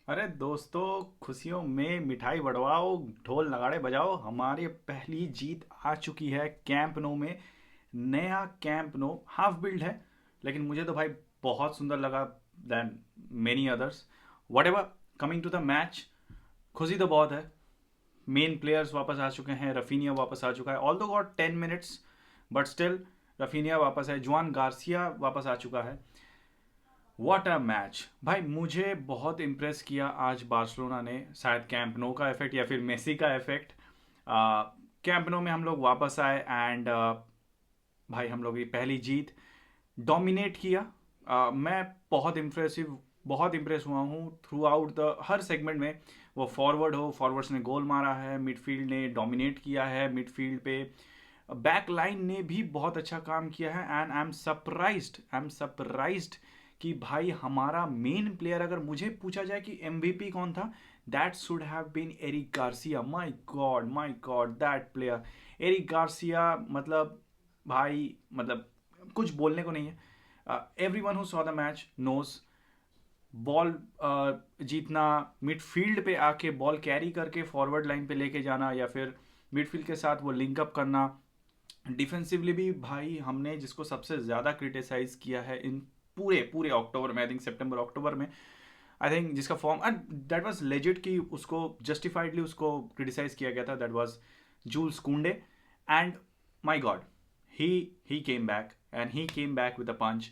अरे दोस्तों, खुशियों में मिठाई बढ़वाओ, ढोल नगाड़े बजाओ। हमारी पहली जीत आ चुकी है कैंप नो में। नया कैंप नो हाफ बिल्ड है, लेकिन मुझे तो भाई बहुत सुंदर लगा than many others. Whatever, coming to the match, खुशी तो बहुत है। मेन प्लेयर्स वापस आ चुके हैं, रफीनिया वापस आ चुका है, ऑल दो got 10 minutes, but still Raphinha वापस है, जुआन गार्सिया वापस आ चुका है। व्हाट अ मैच भाई, मुझे बहुत इम्प्रेस किया आज बार्सिलोना ने। शायद कैंप नो का इफेक्ट या फिर मेसी का इफेक्ट। कैंप नो में हम लोग वापस आए एंड भाई हम लोग की पहली जीत, डोमिनेट किया। मैं बहुत इम्प्रेस हुआ हूँ through out the her segment में। वो फॉरवर्ड हो, फॉरवर्ड्स ने गोल मारा है, मिडफील्ड ने डोमिनेट किया है, मिडफील्ड पे बैक लाइन ने भी बहुत अच्छा काम किया है। एंड आई एम सरप्राइज्ड कि भाई हमारा मेन प्लेयर, अगर मुझे पूछा जाए कि एमवीपी कौन था, that should have been Eric Garcia. My God that player, Eric Garcia. मतलब भाई, मतलब कुछ बोलने को नहीं है। Everyone who saw the match knows, ball जीतना, मिडफील्ड पे आके बॉल कैरी करके फॉरवर्ड लाइन पे लेके जाना, या फिर मिडफील्ड के साथ वो लिंकअप करना। डिफेंसिवली भी भाई हमने जिसको सबसे ज़्यादा क्रिटिसाइज किया है इन पूरे पूरे अक्टूबर में, आई थिंक सितंबर अक्टूबर में, आई थिंक जिसका form and that was legit कि उसको जस्टिफाइडली उसको क्रिटिसाइज किया गया था, that was Jules Kounde. And my God, he he came back and he came back with a punch,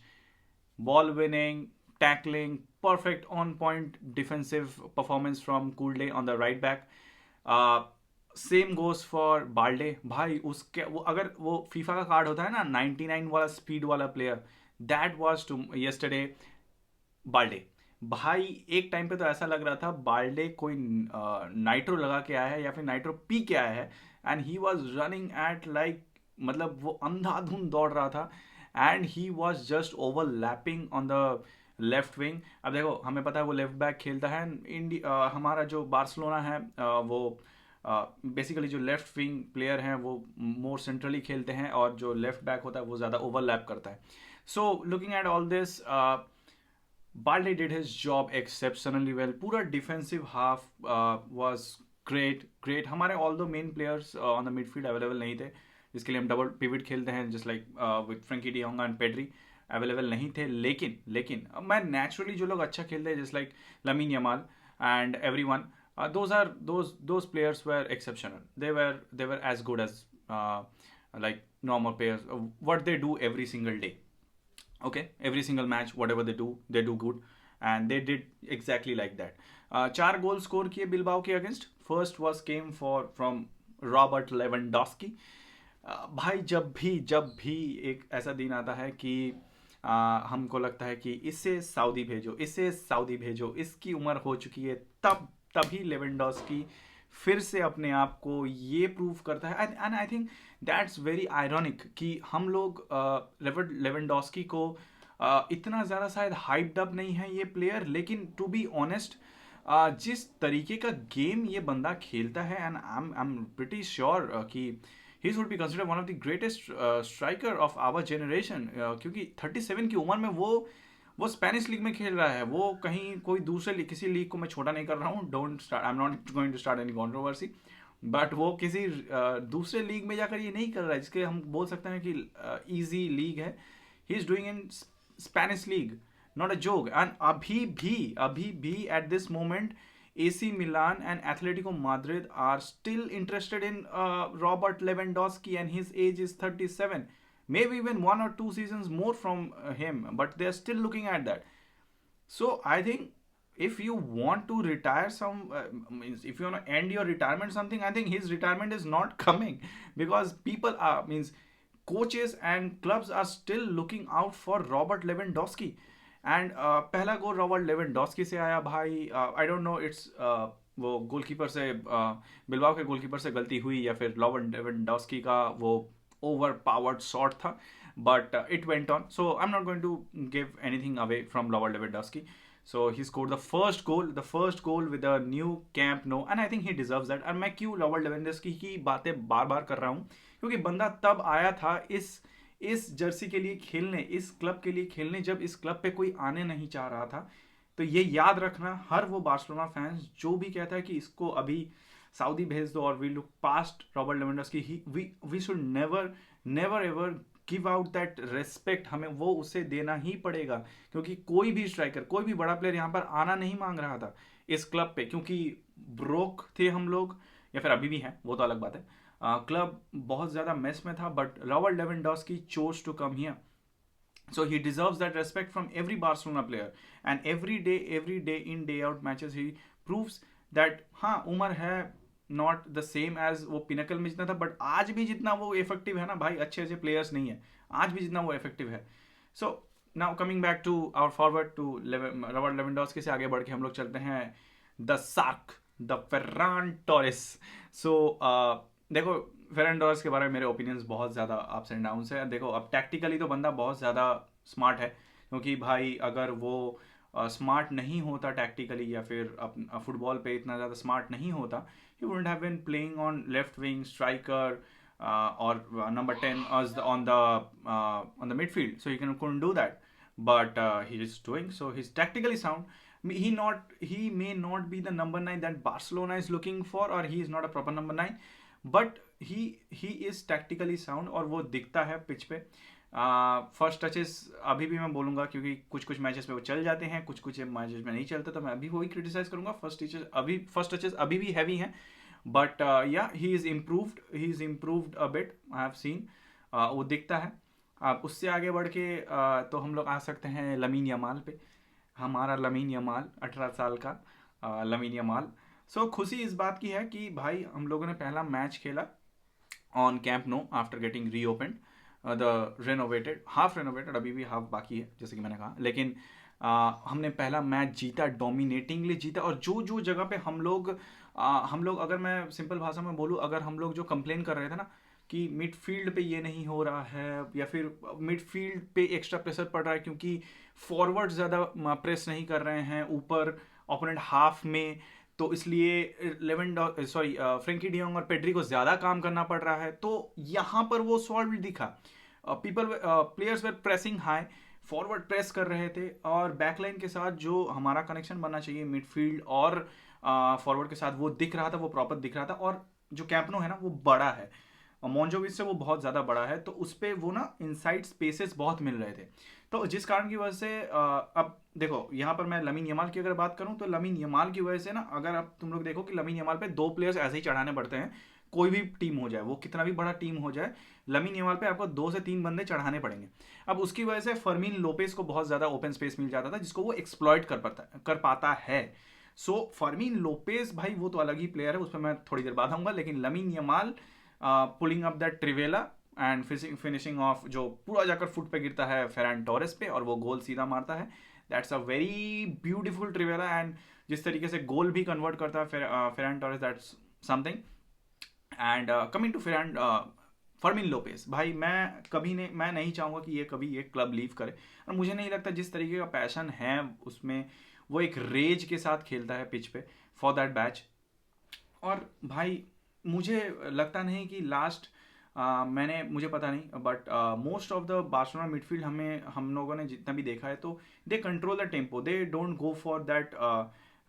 ball winning, tackling, perfect on point defensive performance from Kulde on the right back. Same goes for Balde. भाई उसके वो, अगर वो FIFA का card होता है ना 99 वाला स्पीड वाला player, that was to yesterday Balde. भाई एक टाइम पे तो ऐसा लग रहा था बाल्डे कोई नाइट्रो लगा के आया है या फिर नाइट्रो पी के आया है। And he was running at like, मतलब वो अंधाधुंध दौड़ रहा था। And he was just overlapping on the left wing. अब देखो, हमें पता है वो लेफ्ट बैक खेलता है। हमारा जो बार्सिलोना है, वो बेसिकली जो लेफ्ट विंग प्लेयर हैं वो मोर सेंट्रली खेलते हैं, और जो लेफ्ट बैक होता है वो ज़्यादा ओवरलैप करता है। So looking at all this, Balde did his job exceptionally well. पूरा defensive half was great. हमारे all the main players on the midfield available नहीं थे, जिसके लिए हम डबल पिवट खेलते हैं, just like with Frankie De Jong and Pedri, available नहीं थे। लेकिन मैं नेचुरली जो लोग अच्छा खेलते हैं, just like lamin Yamal and every one, those players were exceptional. They were as good as like normal players, what they do every single day. Okay, every single match whatever they do good, and they did exactly like that. चार goal score किए Bilbao के against. First was came for from Robert Lewandowski. भाई जब भी एक ऐसा दिन आता है कि हमको लगता है कि इससे सऊदी भेजो, इसकी उम्र हो चुकी है, तभी लेवेंडोस्की फिर से अपने आप को ये प्रूव करता है। And I think that's very ironic कि हम लोग लेवेंडोस्की को इतना ज़्यादा शायद हाइप्ड अप नहीं है ये प्लेयर, लेकिन टू बी ऑनेस्ट जिस तरीके का गेम ये बंदा खेलता है, and I am pretty sure कि he should be consider one of the greatest striker of our generation. क्योंकि 37 की उम्र में वो स्पेनिश लीग में खेल रहा है। वो कहीं कोई दूसरे लीग, किसी लीग को मैं छोटा नहीं कर रहा हूँ, don't start, I am not going to start any controversy, but वो किसी दूसरे लीग में जाकर ये नहीं कर रहा है जिसके हम बोल सकते हैं कि इजी लीग है। He is doing in Spanish league, not a joke. And अभी भी at this moment AC Milan and Atletico Madrid are still interested in Robert Lewandowski, and his age is 37. Maybe even 1 or 2 seasons more from him, but they're still looking at that. So I think if you want to retire means if you want to end your retirement something, I think his retirement is not coming, because people are, means coaches and clubs are still looking out for Robert Lewandowski. And पहला गोल Robert Lewandowski से आया भाई। I don't know, it's वो goalkeeper से Bilbao के goalkeeper से गलती हुई, या फिर रॉबर्ट लेवेंडोस्की का वो ओवर पावर्ड शॉट था, but it went on. So I'm not going to give anything away from Robert Lewandowski. So he scored the first goal with a new Camp Nou, and I think he deserves that. और मैं क्यों Robert Lewandowski की बातें बार बार कर रहा हूँ, क्योंकि बंदा तब आया था इस जर्सी के लिए खेलने, इस क्लब के लिए खेलने, जब इस क्लब पे कोई आने नहीं चाह रहा था। तो ये याद रखना हर वो बार्सिलोना फैंस जो भी कहता है कि इसको अभी सऊदी भेज दो और we look past Robert Lewandowski, he we should never never ever give out that respect, हमें वो उसे देना ही पड़ेगा, क्योंकि कोई भी स्ट्राइकर, कोई भी बड़ा प्लेयर यहाँ पर आना नहीं मांग रहा था इस क्लब पे, क्योंकि ब्रोक थे हम लोग, या फिर अभी भी हैं, वो तो अलग बात है। क्लब बहुत ज़्यादा मेस में था, but Robert Lewandowski chose to come here. So he deserves that respect from every Barcelona player, and every day in day out matches he proves that हाँ उम्र है, not the same as वो pinnacle में जितना था, but आज भी जितना वो इफेक्टिव है ना भाई, अच्छे अच्छे प्लेयर्स नहीं है आज भी जितना वो इफेक्टिव है. So now coming back to our forward to Robert Lewandowski से आगे बढ़ के हम लोग चलते हैं the shark, the Ferran Torres. So देखो फेरन टोरेस के बारे में मेरे ओपिनियंस बहुत ज़्यादा अप्स एंड डाउन्स है. देखो अब टैक्टिकली तो बंदा बहुत ज़्यादा स्मार्ट है, क्योंकि भाई अगर वो स्मार्ट नहीं होता टैक्टिकली, या फिर फुटबॉल पे इतना ज़्यादा स्मार्ट नहीं होता, he wouldn't have been playing on left wing striker और number 10 on the midfield, so he couldn't do that, but he is doing so. He's tactically sound. He may not be the number 9 that Barcelona is looking for, or he is not a proper number 9, but he is tactically sound, और वो दिखता है pitch पे. First touches अभी भी मैं बोलूँगा, क्योंकि कुछ कुछ मैचेस में वो चल जाते हैं, कुछ कुछ मैचेस में नहीं चलते, तो मैं अभी वही क्रिटिसाइज करूँगा. फर्स्ट टचेस अभी भी हैवी हैं, बट या he is improved a bit, I have seen, वो दिखता है. अब उससे आगे बढ़ के तो हम लोग आ सकते हैं लमीन यमाल पे. हमारा लमीन यमाल 18 साल का लमीन यमाल. सो खुशी इस बात की है कि भाई हम लोगों ने पहला मैच खेला on Camp know after getting reopen, the renovated, half renovated, अभी भी हाफ बाकी है जैसे कि मैंने कहा, लेकिन हमने पहला मैच जीता, डोमिनेटिंगली जीता. और जो जो जगह पे हम लोग अगर मैं सिंपल भाषा में बोलूँ, अगर हम लोग जो कंप्लेन कर रहे थे ना कि मिडफील्ड पे ये नहीं हो रहा है, या फिर मिडफील्ड पे एक्स्ट्रा प्रेशर पड़ रहा है क्योंकि फॉरवर्ड ज़्यादा प्रेस नहीं कर रहे हैं ऊपर ओपोनेंट हाफ में, तो इसलिए फ्रेंकी डियोंग और पेड्री को ज़्यादा काम करना पड़ रहा है, तो यहाँ पर वो सॉल्व दिखा. Players were pressing high, forward press कर रहे थे, और बैकलाइन के साथ जो हमारा कनेक्शन बनना चाहिए मिडफील्ड और फॉरवर्ड के साथ, वो दिख रहा था, वो प्रॉपर दिख रहा था. और जो कैंप नो है ना वो बड़ा है, मोन्जोविच से वो बहुत ज़्यादा बड़ा है, तो उस पर वो ना इनसाइड स्पेसेस बहुत मिल रहे थे. तो जिस कारण की वजह से अब देखो यहाँ पर मैं लमीन यमाल की अगर बात करूँ, तो लमीन यमाल की वजह से ना, अगर अब तुम लोग देखो कि लमीन यमाल पे 2 प्लेयर्स ऐसे ही चढ़ाने पड़ते हैं, कोई भी टीम हो जाए, वो कितना भी बड़ा टीम हो जाए, लमीन यमाल पे आपको 2 से 3 बंदे चढ़ाने पड़ेंगे. अब उसकी वजह से फर्मीन लोपेस को बहुत ज़्यादा ओपन स्पेस मिल जाता था, जिसको वो एक्सप्लॉइट कर पाता है. सो फर्मीन लोपेस भाई वो तो अलग ही प्लेयर है, उस पर मैं थोड़ी देर बाद आऊँगा, लेकिन Lamine Yamal pulling up that trivela and finishing off, जो पूरा जाकर फुट पे गिरता है फेरान टोरेस पे, और वो गोल सीधा मारता है. That's a very beautiful trivela, and जिस तरीके से गोल भी कन्वर्ट करता है Ferran Torres, that's something. And coming to Fermin Lopez, भाई मैं नहीं चाहूँगा कि ये कभी ये क्लब लीव करे, और मुझे नहीं लगता जिस तरीके का पैशन है उसमें, वो एक रेज के साथ खेलता है पिच पे फॉर दैट बैच. और भाई मुझे लगता नहीं कि मुझे पता नहीं, but most of the Barcelona midfield हम लोगों ने जितना भी देखा है, तो they control the tempo, they don't go for that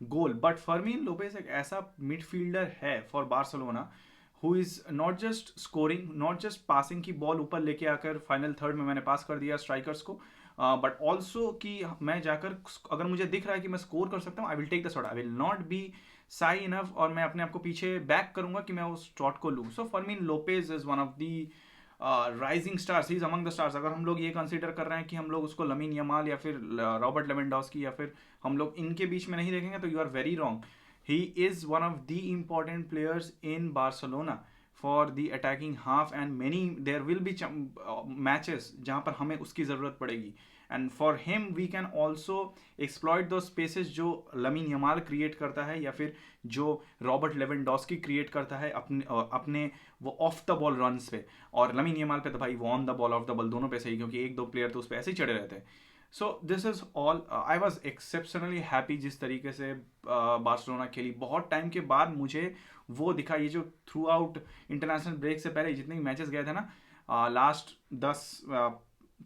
goal. But Fermin Lopez एक ऐसा मिडफील्डर है for Barcelona, who is not just scoring, not just passing की बॉल ऊपर लेके आकर फाइनल थर्ड में मैंने पास कर दिया स्ट्राइकर्स को, बट ऑल्सो कि मैं जाकर अगर मुझे दिख रहा है कि मैं स्कोर कर सकता हूँ, I will take the shot, I will not be shy enough, और मैं अपने आप को पीछे बैक करूंगा कि मैं उस शॉट को लूँ. So Fermin Lopez is one of the rising stars, he is among the stars. अगर हम लोग ये कंसीडर कर रहे हैं कि हम लोग उसको लमीन यमाल या फिर रॉबर्ट लेवेंडोस्की या फिर हम लोग इनके बीच में नहीं देखेंगे, तो you are very wrong. He is one of the important players in Barcelona for the attacking half, and many there will be matches जहाँ पर हमें उसकी ज़रूरत पड़ेगी. And for him we can also exploit those spaces जो Lamine Yamal create करता है, या फिर जो रॉबर्ट लेवेंडोस्की क्रिएट करता है अपने वो ऑफ द बॉल रन्स पे. और लमीन यमाल पे तो भाई वो on the ball of the ball दोनों पे सही, क्योंकि 1-2 प्लेयर तो उस पर ऐसे ही चढ़े रहते हैं. So this is all. I was exceptionally happy जिस तरीके से बार्सिलोना खेली. बहुत टाइम के बाद मुझे वो दिखा, ये जो थ्रू आउट इंटरनेशनल ब्रेक से पहले जितने भी मैचेस गए थे ना, लास्ट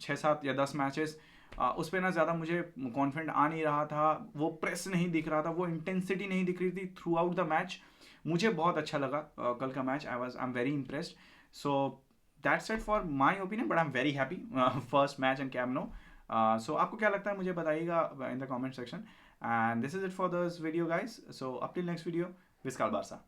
6-7 या 10 मैचेस, उस पर ना ज़्यादा मुझे कॉन्फिडेंट आ नहीं रहा था, वो प्रेस नहीं दिख रहा था, वो इंटेंसिटी नहीं दिख रही थी थ्रू आउट द मैच। मुझे बहुत अच्छा लगा कल का match. I am very impressed. So that's it for my opinion, but I am very happy first match in Camp Nou. So आपको क्या लगता है मुझे बताइएगा in the comment section. And this is it for this video guys. So up till next video, Visca Barça.